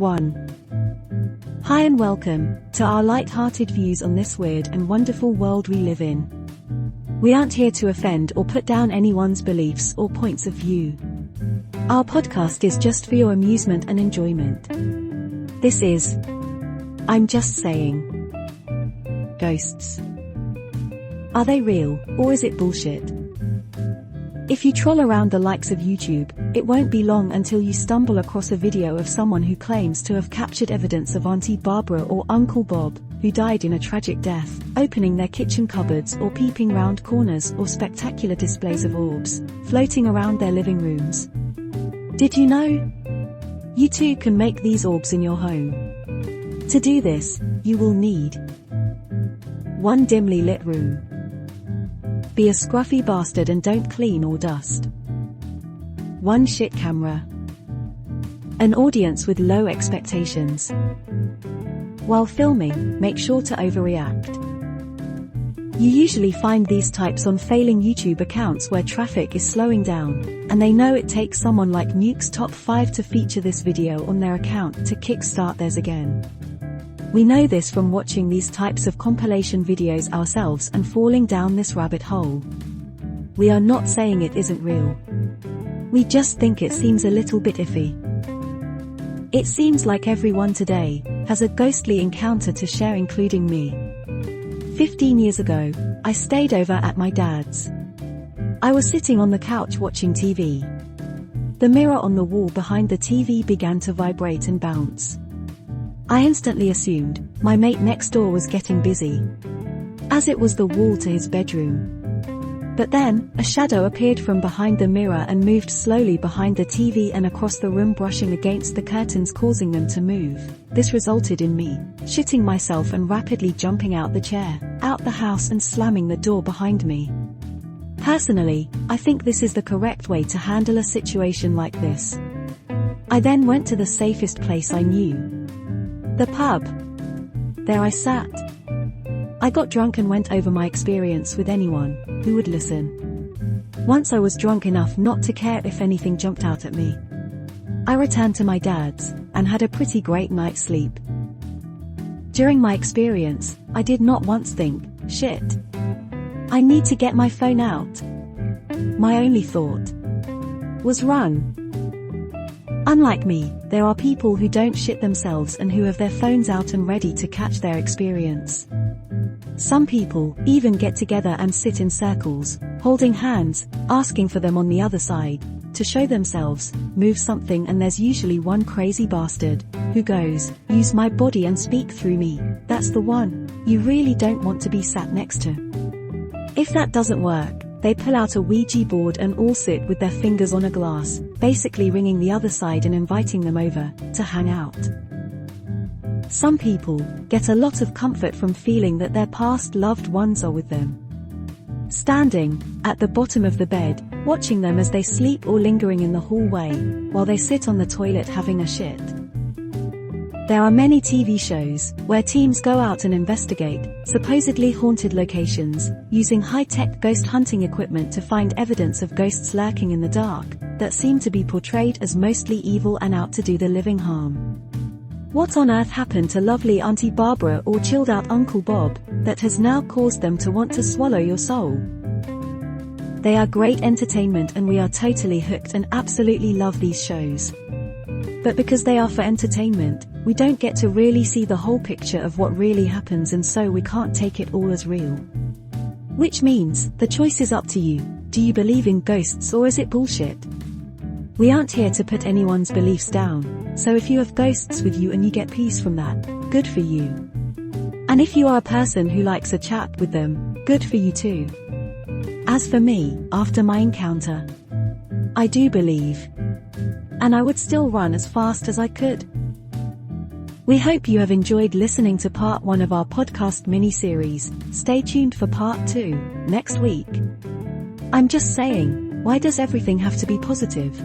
1. Hi and welcome to our light-hearted views on this weird and wonderful world we live in. We aren't here to offend or put down anyone's beliefs or points of view. Our podcast is just for your amusement and enjoyment. This is I'm Just Saying. Ghosts. Are they real, or is it bullshit? If you troll around the likes of YouTube, it won't be long until you stumble across a video of someone who claims to have captured evidence of Auntie Barbara or Uncle Bob, who died in a tragic death, opening their kitchen cupboards or peeping round corners, or spectacular displays of orbs floating around their living rooms. Did you know? You too can make these orbs in your home. To do this, you will need 1 dimly lit room. Be a scruffy bastard and don't clean or dust. 1 shit camera. An audience with low expectations. While filming, make sure to overreact. You usually find these types on failing YouTube accounts where traffic is slowing down, and they know it takes someone like Nuke's Top 5 to feature this video on their account to kickstart theirs again. We know this from watching these types of compilation videos ourselves and falling down this rabbit hole. We are not saying it isn't real. We just think it seems a little bit iffy. It seems like everyone today has a ghostly encounter to share, including me. 15 years ago, I stayed over at my dad's. I was sitting on the couch watching TV. The mirror on the wall behind the TV began to vibrate and bounce. I instantly assumed my mate next door was getting busy, as it was the wall to his bedroom. But then, a shadow appeared from behind the mirror and moved slowly behind the TV and across the room, brushing against the curtains, causing them to move. This resulted in me shitting myself and rapidly jumping out the chair, out the house, and slamming the door behind me. Personally, I think this is the correct way to handle a situation like this. I then went to the safest place I knew. The pub. There I sat. I got drunk and went over my experience with anyone who would listen. Once I was drunk enough not to care if anything jumped out at me, I returned to my dad's and had a pretty great night's sleep. During my experience, I did not once think, shit, I need to get my phone out. My only thought was run. Unlike me, there are people who don't shit themselves and who have their phones out and ready to catch their experience. Some people even get together and sit in circles, holding hands, asking for them on the other side to show themselves, move something, and there's usually one crazy bastard who goes, use my body and speak through me. That's the one you really don't want to be sat next to. If that doesn't work, they pull out a Ouija board and all sit with their fingers on a glass, basically ringing the other side and inviting them over to hang out. Some people get a lot of comfort from feeling that their past loved ones are with them. Standing at the bottom of the bed, watching them as they sleep, or lingering in the hallway while they sit on the toilet having a shit. There are many TV shows where teams go out and investigate supposedly haunted locations, using high-tech ghost hunting equipment to find evidence of ghosts lurking in the dark that seem to be portrayed as mostly evil and out to do the living harm. What on earth happened to lovely Auntie Barbara or chilled-out Uncle Bob that has now caused them to want to swallow your soul? They are great entertainment and we are totally hooked and absolutely love these shows. But because they are for entertainment, we don't get to really see the whole picture of what really happens, and so we can't take it all as real. Which means, the choice is up to you. Do you believe in ghosts, or is it bullshit? We aren't here to put anyone's beliefs down, so if you have ghosts with you and you get peace from that, good for you. And if you are a person who likes a chat with them, good for you too. As for me, after my encounter, I do believe. And I would still run as fast as I could. We hope you have enjoyed listening to part 1 of our podcast mini-series. Stay tuned for part 2, next week. I'm just saying, why does everything have to be positive?